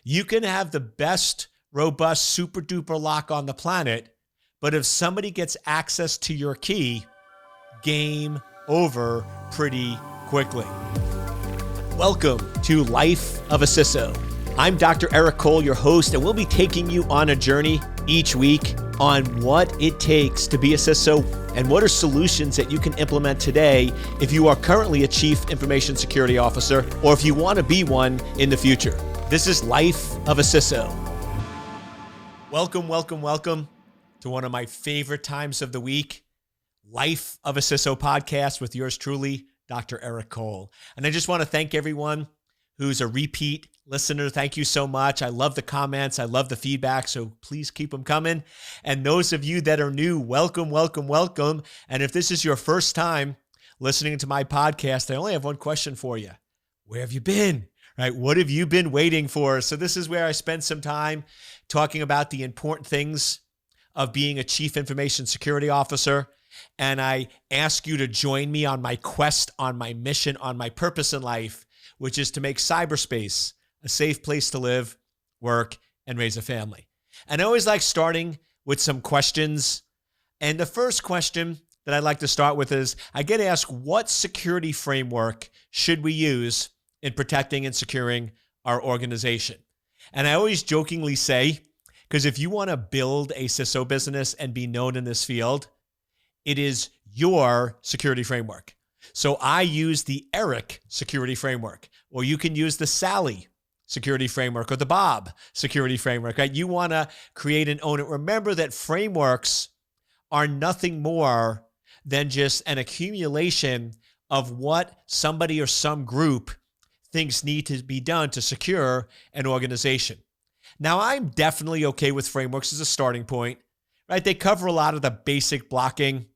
You can have the best, robust, super duper lock on the planet, but if somebody gets access to your key, game over pretty quickly. Welcome to Life of a CISO. I'm Dr. Eric Cole, your host, and we'll be taking you on a journey each week on what it takes to be a CISO and what are solutions that you can implement today if you are currently a Chief Information Security Officer or if you want to be one in the future. This is Life of a CISO. Welcome to one of my favorite times of the week, Life of a CISO podcast with yours truly, Dr. Eric Cole. And I just want to thank everyone who's a repeat listener. Thank you so much. I love the comments. I love the feedback. So please keep them coming. And those of you that are new, welcome. And if this is your first time listening to my podcast, I only have one question for you. Where have you been? Right? What have you been waiting for? So this is where I spend some time talking about the important things of being a Chief Information Security Officer. And I ask you to join me on my quest, on my mission, on my purpose in life, which is to make cyberspace a safe place to live, work, and raise a family. And I always like starting with some questions. And the first question that I'd like to start with is, I get asked, what security framework should we use in protecting and securing our organization? And I always jokingly say, because if you want to build a CISO business and be known in this field, it is your security framework. So I use the Eric security framework, or you can use the Sally security framework or the Bob security framework, right? You want to create and own it. Remember that frameworks are nothing more than just an accumulation of what somebody or some group thinks need to be done to secure an organization. Now, I'm definitely okay with frameworks as a starting point, right? They cover a lot of the basic blocking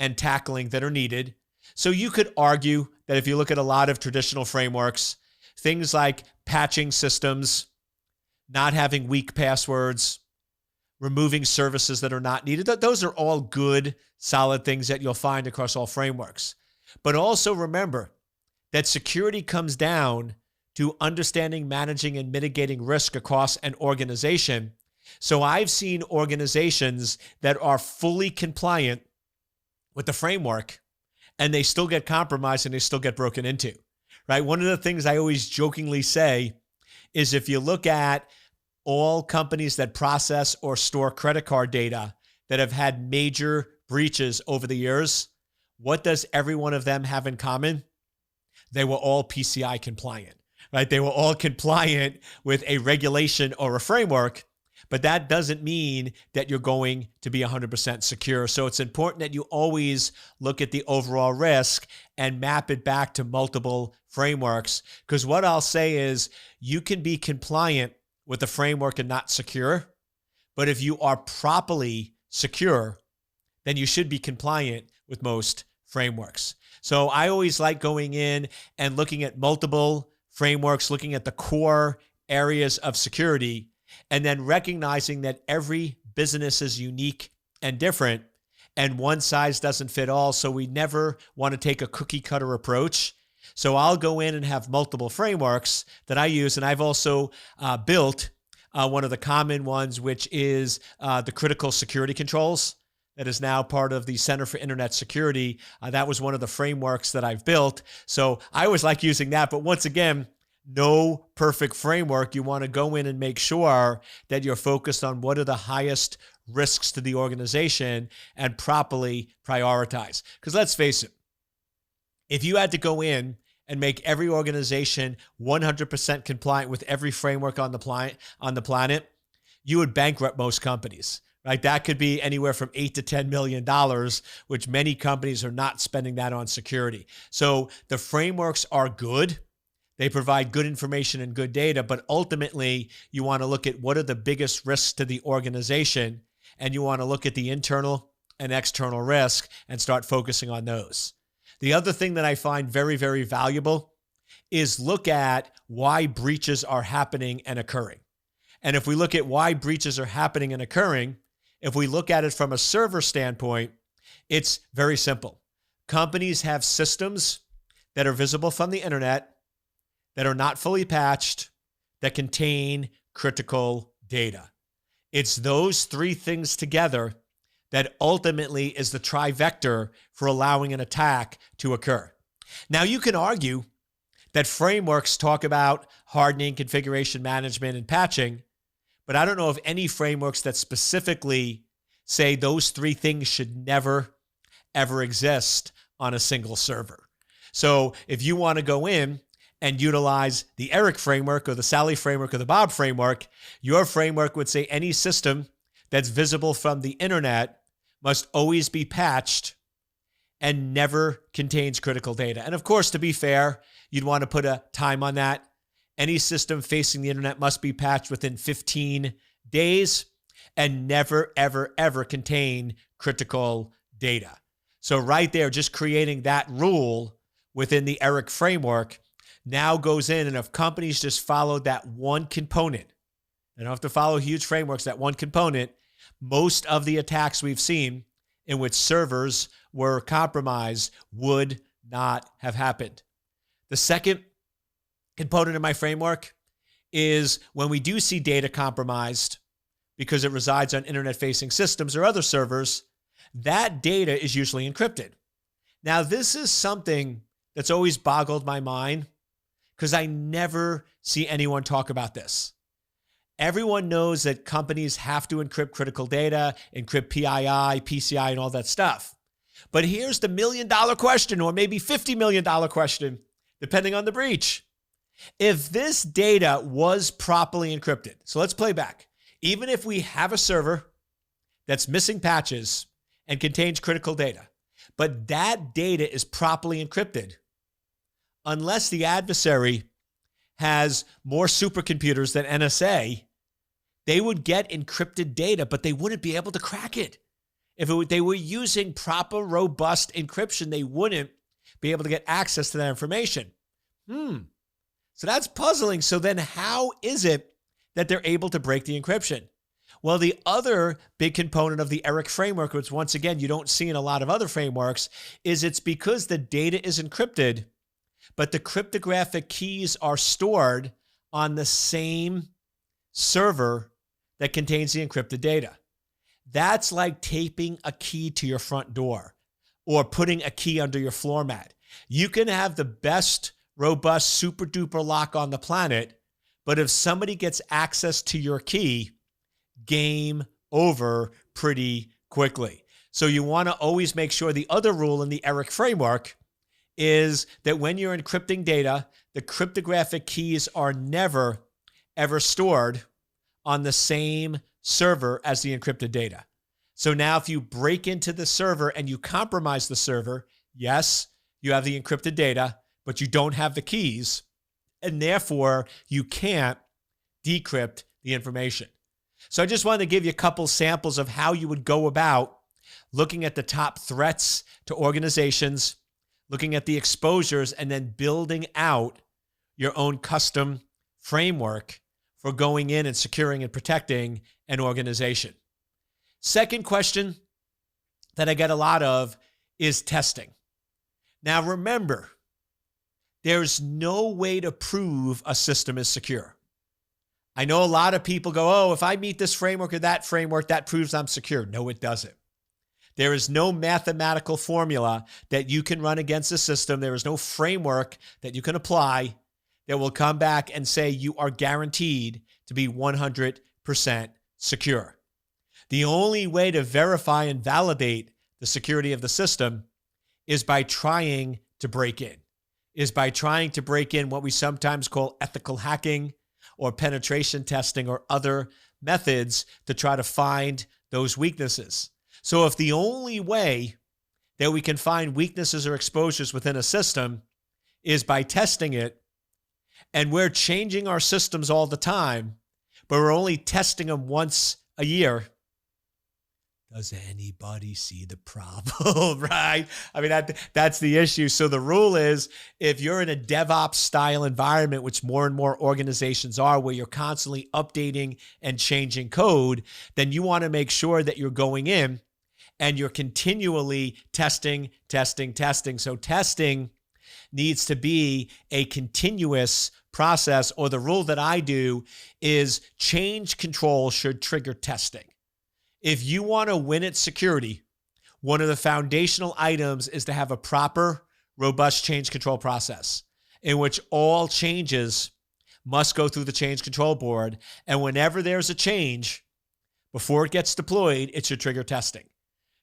and tackling that are needed. So you could argue that if you look at a lot of traditional frameworks, things like patching systems, not having weak passwords, removing services that are not needed, those are all good, solid things that you'll find across all frameworks. But also remember that security comes down to understanding, managing, and mitigating risk across an organization. So I've seen organizations that are fully compliant with the framework, and they still get compromised and they still get broken into, right? One of the things I always jokingly say is if you look at all companies that process or store credit card data that have had major breaches over the years, what does every one of them have in common? They were all PCI compliant, right? They were all compliant with a regulation or a framework, but that doesn't mean that you're going to be 100% secure. So it's important that you always look at the overall risk and map it back to multiple frameworks. Because what I'll say is you can be compliant with the framework and not secure, but if you are properly secure, then you should be compliant with most frameworks. So I always like going in and looking at multiple frameworks, looking at the core areas of security, and then recognizing that every business is unique and different, and one size doesn't fit all. So we never want to take a cookie cutter approach. So I'll go in and have multiple frameworks that I use. And I've also built one of the common ones, which is the critical security controls. That is now part of the Center for Internet Security. That was one of the frameworks that I've built. So I always like using that. But once again, no perfect framework. You want to go in and make sure that you're focused on what are the highest risks to the organization and properly prioritize. Because let's face it, if you had to go in and make every organization 100% compliant with every framework on the planet, you would bankrupt most companies. Right? That could be anywhere from $8 to $10 million, which many companies are not spending that on security. So the frameworks are good. They provide good information and good data, but ultimately you want to look at what are the biggest risks to the organization, and you want to look at the internal and external risk and start focusing on those. The other thing that I find very, very valuable is look at why breaches are happening and occurring. And if we look at why breaches are happening and occurring, if we look at it from a server standpoint, it's very simple. Companies have systems that are visible from the internet that are not fully patched, that contain critical data. It's those three things together that ultimately is the trivector for allowing an attack to occur. Now, you can argue that frameworks talk about hardening, configuration management, and patching, but I don't know of any frameworks that specifically say those three things should never, ever exist on a single server. So if you want to go in and utilize the Eric framework or the Sally framework or the Bob framework, your framework would say any system that's visible from the internet must always be patched and never contains critical data. And of course, to be fair, you'd want to put a time on that. Any system facing the internet must be patched within 15 days and never, ever, ever contain critical data. So right there, just creating that rule within the Eric framework now goes in, and if companies just followed that one component, they don't have to follow huge frameworks, that one component, most of the attacks we've seen in which servers were compromised would not have happened. The second component of my framework is when we do see data compromised because it resides on internet-facing systems or other servers, that data is usually encrypted. Now, this is something that's always boggled my mind because I never see anyone talk about this. Everyone knows that companies have to encrypt critical data, encrypt PII, PCI, and all that stuff. But here's the $1 million question, or maybe $50 million question, depending on the breach. If this data was properly encrypted, so let's play back. Even if we have a server that's missing patches and contains critical data, but that data is properly encrypted, unless the adversary has more supercomputers than NSA, they would get encrypted data, but they wouldn't be able to crack it. If they were using proper, robust encryption, they wouldn't be able to get access to that information. So that's puzzling. So then how is it that they're able to break the encryption? Well, the other big component of the Eric framework, which once again, you don't see in a lot of other frameworks, is it's because the data is encrypted, but the cryptographic keys are stored on the same server that contains the encrypted data. That's like taping a key to your front door or putting a key under your floor mat. You can have the best, robust, super duper lock on the planet, but if somebody gets access to your key, game over pretty quickly. So you want to always make sure the other rule in the Eric framework is that when you're encrypting data, the cryptographic keys are never, ever stored on the same server as the encrypted data. So now if you break into the server and you compromise the server, yes, you have the encrypted data, but you don't have the keys, and therefore you can't decrypt the information. So I just wanted to give you a couple samples of how you would go about looking at the top threats to organizations, looking at the exposures, and then building out your own custom framework for going in and securing and protecting an organization. Second question that I get a lot of is testing. Now remember, there's no way to prove a system is secure. I know a lot of people go, oh, if I meet this framework or that framework, that proves I'm secure. No, it doesn't. There is no mathematical formula that you can run against a system. There is no framework that you can apply that will come back and say you are guaranteed to be 100% secure. The only way to verify and validate the security of the system is by trying to break in, what we sometimes call ethical hacking or penetration testing or other methods to try to find those weaknesses. So if the only way that we can find weaknesses or exposures within a system is by testing it, and we're changing our systems all the time, but we're only testing them once a year, does anybody see the problem, right? I mean, that's the issue. So the rule is, if you're in a DevOps style environment, which more and more organizations are, where you're constantly updating and changing code, then you want to make sure that you're going in and you're continually testing. So testing needs to be a continuous process, or the rule that I do is change control should trigger testing. If you want to win at security, one of the foundational items is to have a proper, robust change control process in which all changes must go through the change control board. And whenever there's a change, before it gets deployed, it should trigger testing,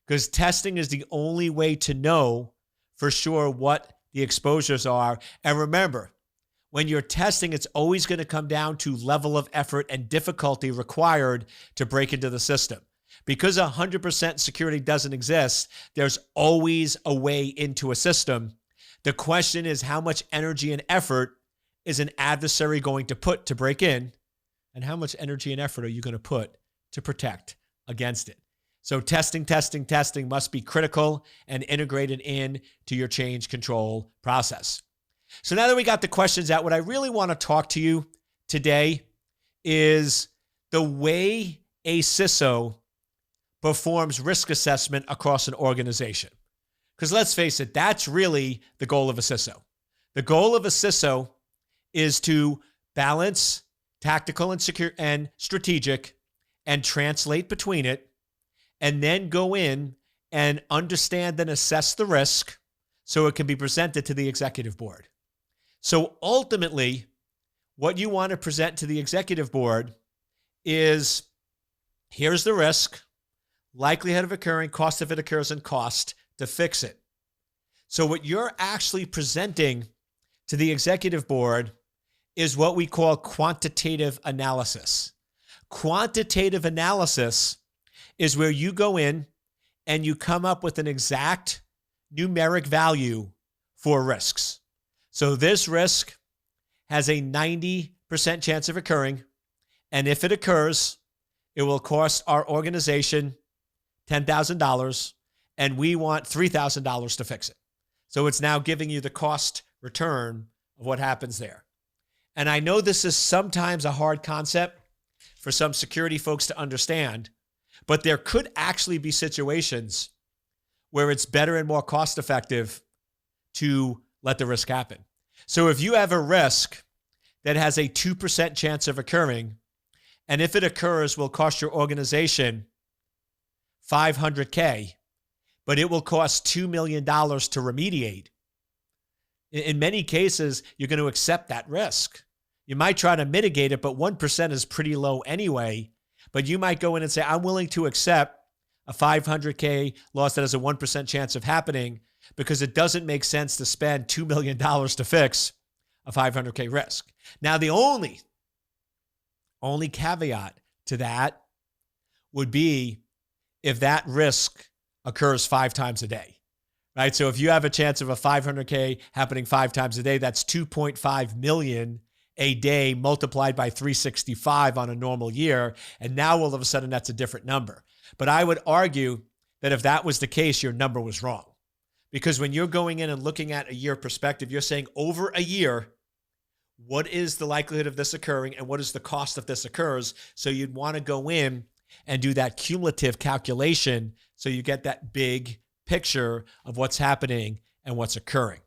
because testing is the only way to know for sure what the exposures are. And remember, when you're testing, it's always going to come down to level of effort and difficulty required to break into the system. Because 100% security doesn't exist, there's always a way into a system. The question is, how much energy and effort is an adversary going to put to break in? And how much energy and effort are you going to put to protect against it? So testing must be critical and integrated in to your change control process. So now that we got the questions out, what I really want to talk to you today is the way a CISO performs risk assessment across an organization. Because let's face it, that's really the goal of a CISO. The goal of a CISO is to balance tactical and secure and strategic and translate between it, and then go in and understand and assess the risk so it can be presented to the executive board. So ultimately, what you want to present to the executive board is, here's the risk, likelihood of occurring, cost if it occurs, and cost to fix it. So what you're actually presenting to the executive board is what we call quantitative analysis. Quantitative analysis is where you go in and you come up with an exact numeric value for risks. So this risk has a 90% chance of occurring, and if it occurs, it will cost our organization $10,000, and we want $3,000 to fix it. So it's now giving you the cost return of what happens there. And I know this is sometimes a hard concept for some security folks to understand, but there could actually be situations where it's better and more cost effective to let the risk happen. So if you have a risk that has a 2% chance of occurring, and if it occurs will cost your organization $500K, but it will cost $2 million to remediate, in many cases, you're going to accept that risk. You might try to mitigate it, but 1% is pretty low anyway. But you might go in and say, I'm willing to accept a $500K loss that has a 1% chance of happening, because it doesn't make sense to spend $2 million to fix a $500K risk. Now, the only caveat to that would be if that risk occurs 5 times a day, right? So if you have a chance of a $500K happening 5 times a day, that's 2.5 million a day multiplied by 365 on a normal year. And now all of a sudden that's a different number. But I would argue that if that was the case, your number was wrong. Because when you're going in and looking at a year perspective, you're saying over a year, what is the likelihood of this occurring and what is the cost if this occurs? So you'd want to go in and do that cumulative calculation so you get that big picture of what's happening and what's occurring.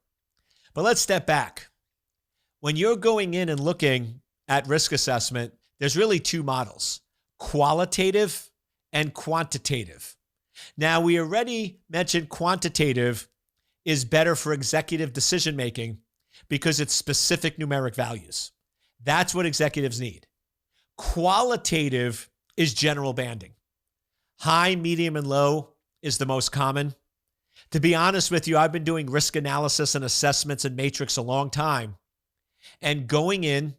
But let's step back. When you're going in and looking at risk assessment, there's really 2 models, qualitative and quantitative. Now, we already mentioned quantitative is better for executive decision-making because it's specific numeric values. That's what executives need. Qualitative is general banding. High, medium, and low is the most common. To be honest with you, I've been doing risk analysis and assessments and matrix a long time. And going in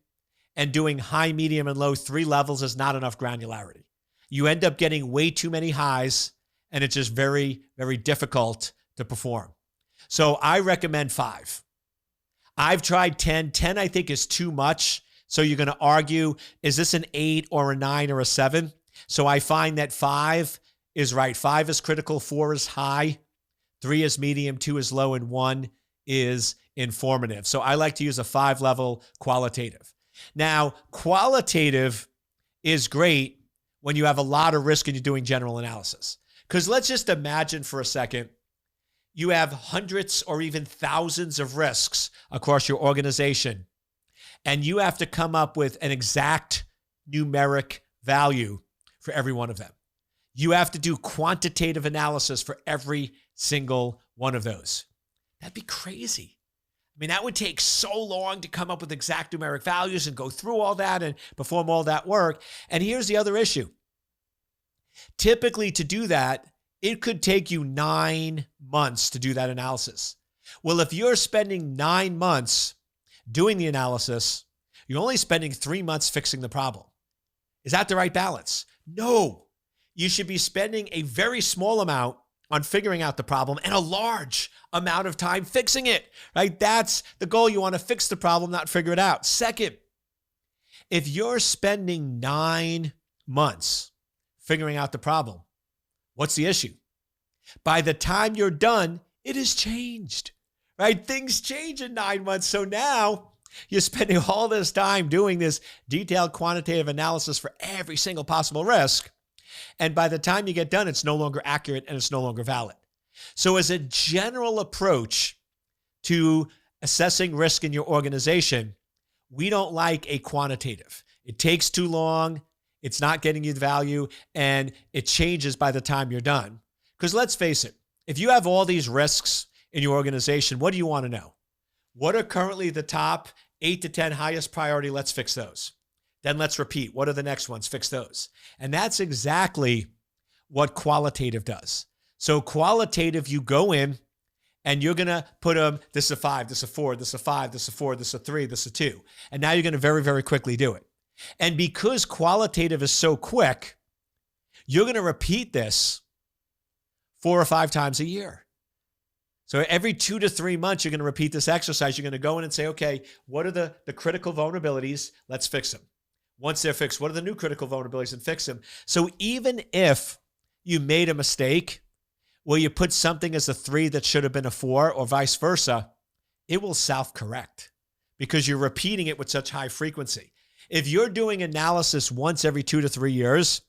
and doing high, medium, and low 3 levels is not enough granularity. You end up getting way too many highs, and it's just very, very difficult to perform. So I recommend 5. I've tried 10. 10, I think, is too much. So you're going to argue, is this an 8 or a 9 or a 7? So I find that 5 is right. 5 is critical, 4 is high, 3 is medium, 2 is low, and 1 is informative. So I like to use a 5-level qualitative. Now, qualitative is great when you have a lot of risk and you're doing general analysis. Because let's just imagine for a second, you have hundreds or even thousands of risks across your organization, and you have to come up with an exact numeric value for every one of them. You have to do quantitative analysis for every single one of those. That'd be crazy. I mean, that would take so long to come up with exact numeric values and go through all that and perform all that work. And here's the other issue. Typically, to do that, it could take you 9 months to do that analysis. Well, if you're spending 9 months doing the analysis, you're only spending 3 months fixing the problem. Is that the right balance? No. You should be spending a very small amount on figuring out the problem and a large amount of time fixing it, right? That's the goal. You want to fix the problem, not figure it out. Second, if you're spending 9 months figuring out the problem, what's the issue? By the time you're done, it has changed, right? Things change in 9 months. So now you're spending all this time doing this detailed quantitative analysis for every single possible risk. And by the time you get done, it's no longer accurate and it's no longer valid. So as a general approach to assessing risk in your organization, we don't like a quantitative. It takes too long. It's not getting you the value, and it changes by the time you're done. Because let's face it, if you have all these risks in your organization, what do you want to know? What are currently the top 8 to 10 highest priority? Let's fix those. Then let's repeat. What are the next ones? Fix those. And that's exactly what qualitative does. So qualitative, you go in and you're going to put them, this is a 5, this is a 4, this is a 5, this is a 4, this is a 3, this is a 2. And now you're going to very, very quickly do it. And because qualitative is so quick, you're going to repeat this 4 or 5 times a year. So every 2 to 3 months, you're going to repeat this exercise. You're going to go in and say, okay, what are the critical vulnerabilities? Let's fix them. Once they're fixed, what are the new critical vulnerabilities, and fix them? So even if you made a mistake where you put something as a 3 that should have been a 4 or vice versa, it will self-correct because you're repeating it with such high frequency. If you're doing analysis once every 2 to 3 years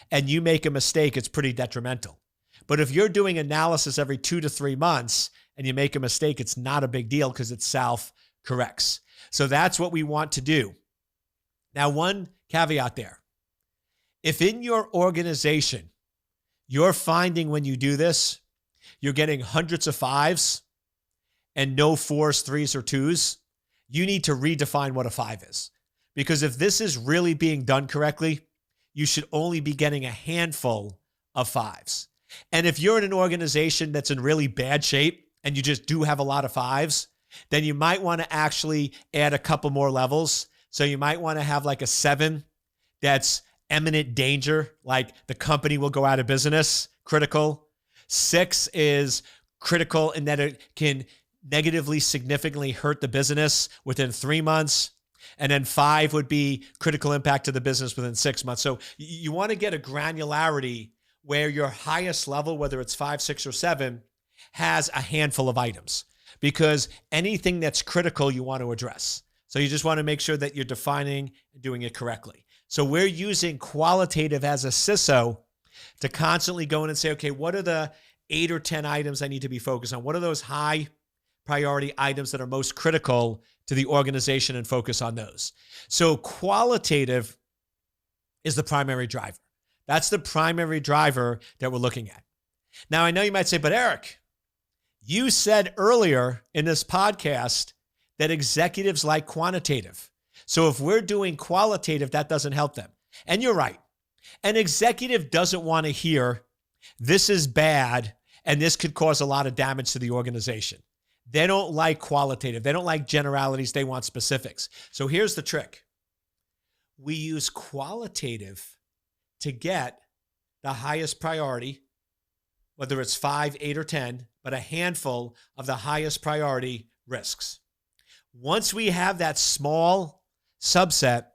and you make a mistake, it's pretty detrimental. But if you're doing analysis every 2 to 3 months and you make a mistake, it's not a big deal because it self-corrects. So that's what we want to do. Now, one caveat there. If in your organization, you're finding when you do this, you're getting hundreds of 5s and no 4s, 3s, or 2s, you need to redefine what a 5 is. Because if this is really being done correctly, you should only be getting a handful of 5s. And if you're in an organization that's in really bad shape and you just do have a lot of 5s, then you might want to actually add a couple more levels. So you might want to have like a 7 that's imminent danger, like the company will go out of business, critical. 6 is critical in that it can negatively, significantly hurt the business within 3 months. And then 5 would be critical impact to the business within 6 months. So you want to get a granularity where your highest level, whether it's 5, 6, or 7, has a handful of items, because anything that's critical you want to address. So you just want to make sure that you're defining and doing it correctly. So we're using qualitative as a CISO to constantly go in and say, okay, what are the 8 or 10 items I need to be focused on? What are those high priority items that are most critical to the organization, and focus on those? So qualitative is the primary driver. That's the primary driver that we're looking at. Now, I know you might say, but Eric, you said earlier in this podcast that executives like quantitative. So if we're doing qualitative, that doesn't help them. And you're right. An executive doesn't want to hear, this is bad, and this could cause a lot of damage to the organization. They don't like qualitative. They don't like generalities. They want specifics. So here's the trick. We use qualitative to get the highest priority, whether it's 5, 8, or 10, but a handful of the highest priority risks. Once we have that small subset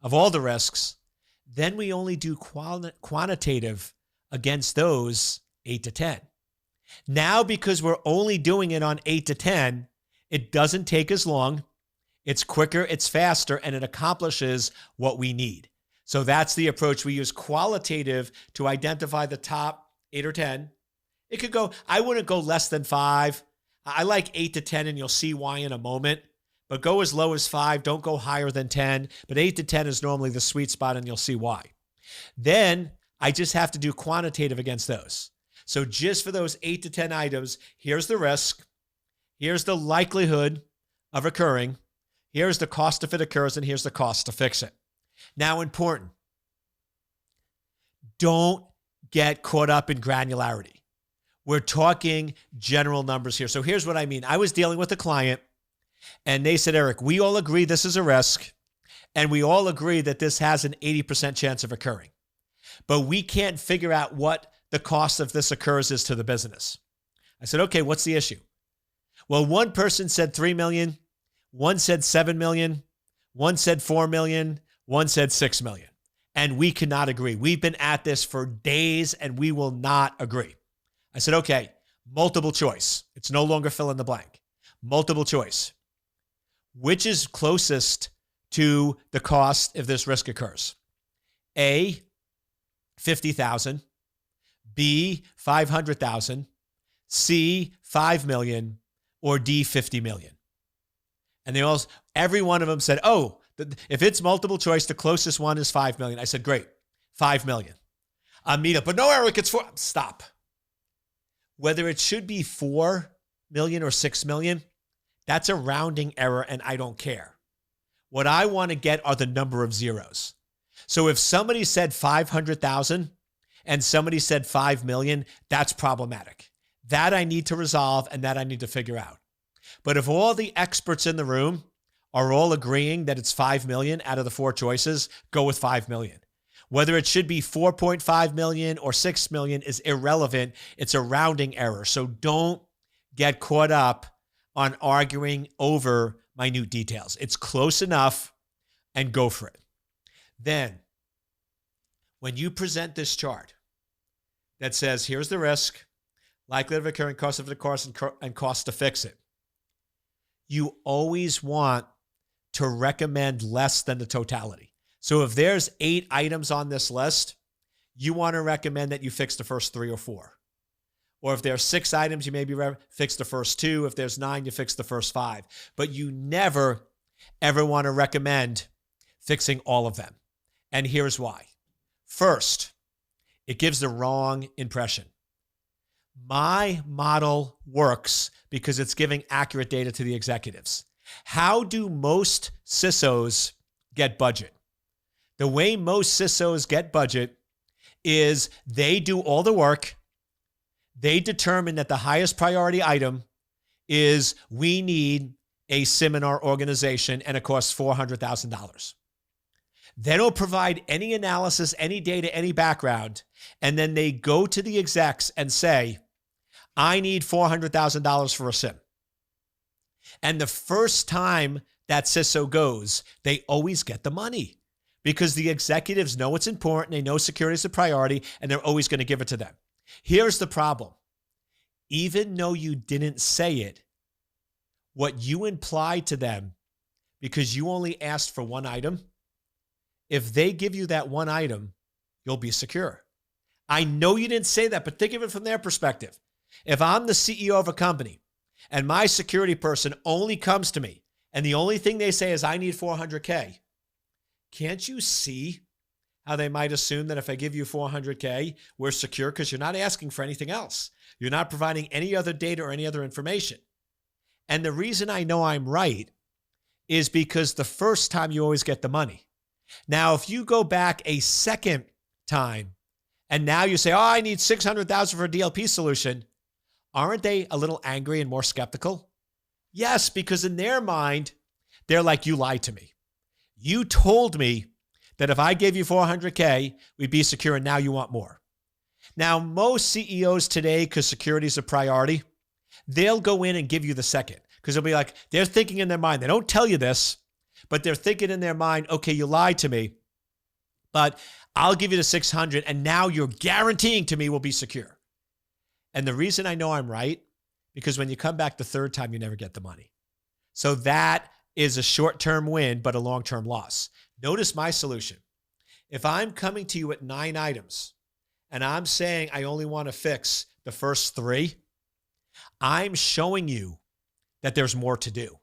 of all the risks, then we only do quantitative against those 8 to 10. Now, because we're only doing it on 8 to 10, it doesn't take as long. It's quicker, it's faster, and it accomplishes what we need. So that's the approach. We use qualitative to identify the top 8 or 10. It could go, I wouldn't go less than 5. I like 8 to 10, and you'll see why in a moment. But go as low as 5. Don't go higher than 10. But 8 to 10 is normally the sweet spot, and you'll see why. Then I just have to do quantitative against those. So just for those 8 to 10 items, here's the risk. Here's the likelihood of occurring. Here's the cost if it occurs, and here's the cost to fix it. Now, important. Don't get caught up in granularity. We're talking general numbers here. So here's what I mean. I was dealing with a client, and they said, Eric, we all agree this is a risk, and we all agree that this has an 80% chance of occurring. But we can't figure out what the cost of this occurs is to the business. I said, okay, what's the issue? Well, one person said 3 million, one said 7 million, one said 4 million, one said 6 million. And we cannot agree. We've been at this for days, and we will not agree. I said, okay, multiple choice. It's no longer fill in the blank. Multiple choice. Which is closest to the cost if this risk occurs? A, 50,000. B, 500,000. C, 5 million. Or D, 50 million. And they all, every one of them said, oh, if it's multiple choice, the closest one is 5 million. I said, great, 5 million. I'll meet up. But no, Eric, it's 4. Stop. Whether it should be 4 million or 6 million, that's a rounding error, and I don't care. What I want to get are the number of zeros. So if somebody said 500,000 and somebody said 5 million, that's problematic. That I need to resolve, and that I need to figure out. But if all the experts in the room are all agreeing that it's 5 million out of the 4 choices, go with 5 million. Whether it should be 4.5 million or 6 million is irrelevant. It's a rounding error. So don't get caught up on arguing over minute details. It's close enough, and go for it. Then, when you present this chart that says, here's the risk, likelihood of occurring, cost of the course, and cost to fix it, you always want to recommend less than the totality. So if there's 8 items on this list, you want to recommend that you fix the first 3 or 4. Or if there's 6 items, you maybe fix the first 2. If there's 9, you fix the first 5. But you never, ever want to recommend fixing all of them. And here's why. First, it gives the wrong impression. My model works because it's giving accurate data to the executives. How do most CISOs get budget? The way most CISOs get budget is they do all the work. They determine that the highest priority item is we need a SIM in our organization, and it costs $400,000. They don't provide any analysis, any data, any background, and then they go to the execs and say, I need $400,000 for a SIM. And the first time that CISO goes, they always get the money because the executives know it's important. They know security is a priority, and they're always going to give it to them. Here's the problem. Even though you didn't say it, what you implied to them, because you only asked for one item, if they give you that one item, you'll be secure. I know you didn't say that, but think of it from their perspective. If I'm the CEO of a company and my security person only comes to me and the only thing they say is I need 400K, can't you see how they might assume that if I give you 400K, we're secure because you're not asking for anything else. You're not providing any other data or any other information. And the reason I know I'm right is because the first time you always get the money. Now, if you go back a second time and now you say, oh, I need 600,000 for a DLP solution, aren't they a little angry and more skeptical? Yes, because in their mind, they're like, you lied to me. You told me that if I gave you 400K, we'd be secure, and now you want more. Now, most CEOs today, because security is a priority, they'll go in and give you the second because they'll be like, they're thinking in their mind. They don't tell you this, but they're thinking in their mind, okay, you lied to me, but I'll give you the 600, and now you're guaranteeing to me we'll be secure. And the reason I know I'm right, because when you come back the third time, you never get the money. So that is a short-term win, but a long-term loss. Notice my solution. If I'm coming to you at 9 items and I'm saying I only want to fix the first three, I'm showing you that there's more to do.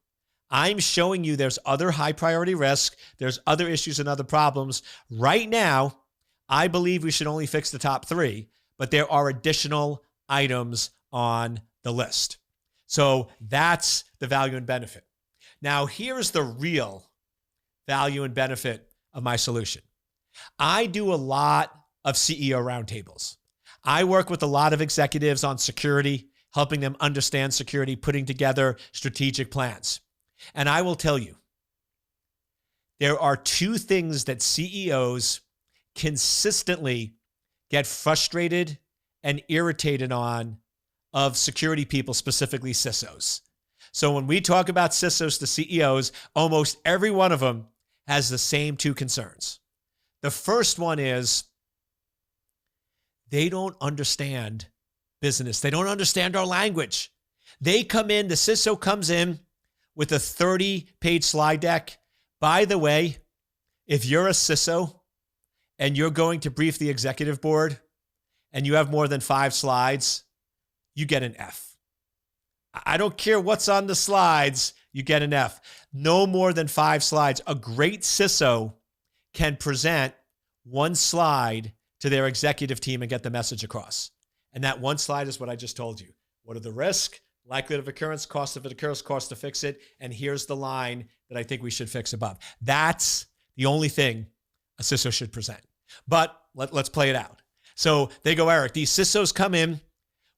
I'm showing you there's other high priority risks, there's other issues and other problems. Right now, I believe we should only fix the top three, but there are additional items on the list. So that's the value and benefit. Now, here's the real value and benefit of my solution. I do a lot of CEO roundtables. I work with a lot of executives on security, helping them understand security, putting together strategic plans. And I will tell you, there are two things that CEOs consistently get frustrated and irritated on of security people, specifically CISOs. So when we talk about CISOs to CEOs, almost every one of them has the same two concerns. The first one is they don't understand business. They don't understand our language. They come in, the CISO comes in with a 30-page slide deck. By the way, if you're a CISO and you're going to brief the executive board and you have more than 5 slides, you get an F. I don't care what's on the slides, you get an F. No more than 5 slides. A great CISO can present 1 slide to their executive team and get the message across. And that 1 slide is what I just told you. What are the risks, likelihood of occurrence, cost of it occurs, cost to fix it, and here's the line that I think we should fix above. That's the only thing a CISO should present. But let's play it out. So they go, Eric, these CISOs come in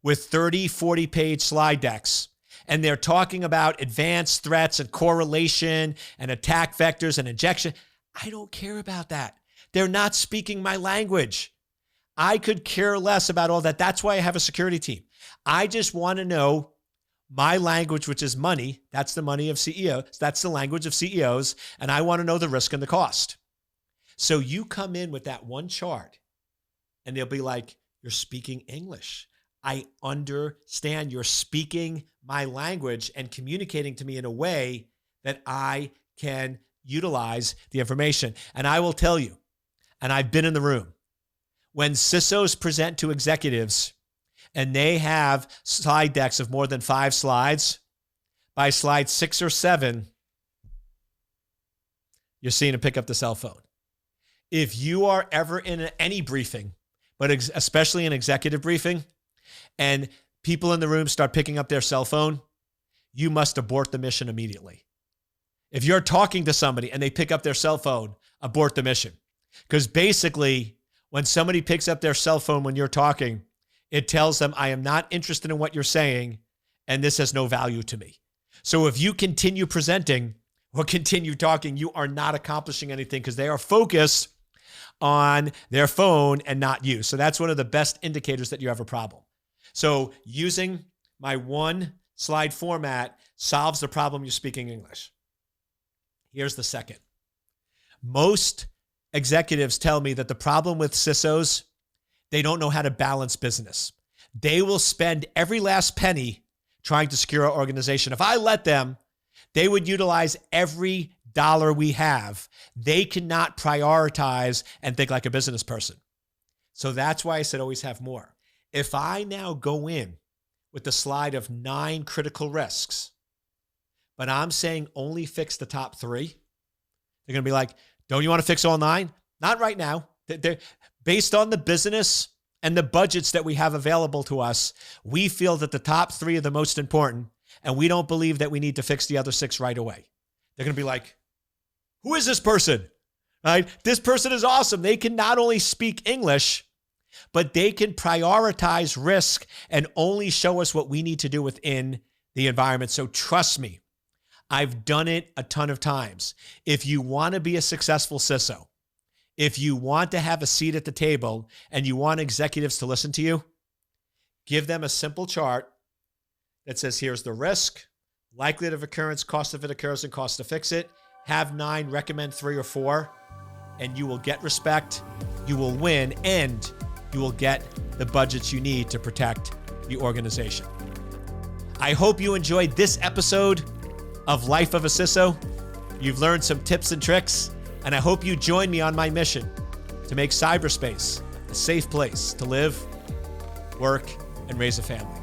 with 30, 40-page slide decks, and they're talking about advanced threats and correlation and attack vectors and injection. I don't care about that. They're not speaking my language. I could care less about all that. That's why I have a security team. I just want to know my language, which is money. That's the money of CEOs. That's the language of CEOs. And I want to know the risk and the cost. So you come in with that 1 chart and they'll be like, you're speaking English. I understand you're speaking my language and communicating to me in a way that I can utilize the information. And I will tell you, and I've been in the room, when CISOs present to executives and they have slide decks of more than 5 slides, by slide 6 or 7, you're seeing them pick up the cell phone. If you are ever in any briefing, but especially an executive briefing, and people in the room start picking up their cell phone, you must abort the mission immediately. If you're talking to somebody and they pick up their cell phone, abort the mission. Because basically, when somebody picks up their cell phone when you're talking, it tells them, I am not interested in what you're saying, and this has no value to me. So if you continue presenting or continue talking, you are not accomplishing anything because they are focused on their phone and not you. So that's one of the best indicators that you have a problem. So using my 1 slide format solves the problem you're speaking English. Here's the second. Most executives tell me that the problem with CISOs, they don't know how to balance business. They will spend every last penny trying to secure our organization. If I let them, they would utilize every dollar we have. They cannot prioritize and think like a business person. So that's why I said always have more. If I now go in with the slide of 9 critical risks, but I'm saying only fix the top 3, they're going to be like, don't you want to fix all 9? Not right now. They're based on the business and the budgets that we have available to us, we feel that the top 3 are the most important, and we don't believe that we need to fix the other 6 right away. They're going to be like, who is this person? Right? This person is awesome. They can not only speak English, but they can prioritize risk and only show us what we need to do within the environment. So trust me, I've done it a ton of times. If you want to be a successful CISO, if you want to have a seat at the table and you want executives to listen to you, give them a simple chart that says, here's the risk, likelihood of occurrence, cost if it occurs, and cost to fix it. Have 9, recommend 3 or 4, and you will get respect, you will win, and you will get the budgets you need to protect the organization. I hope you enjoyed this episode of Life of a CISO. You've learned some tips and tricks, and I hope you join me on my mission to make cyberspace a safe place to live, work, and raise a family.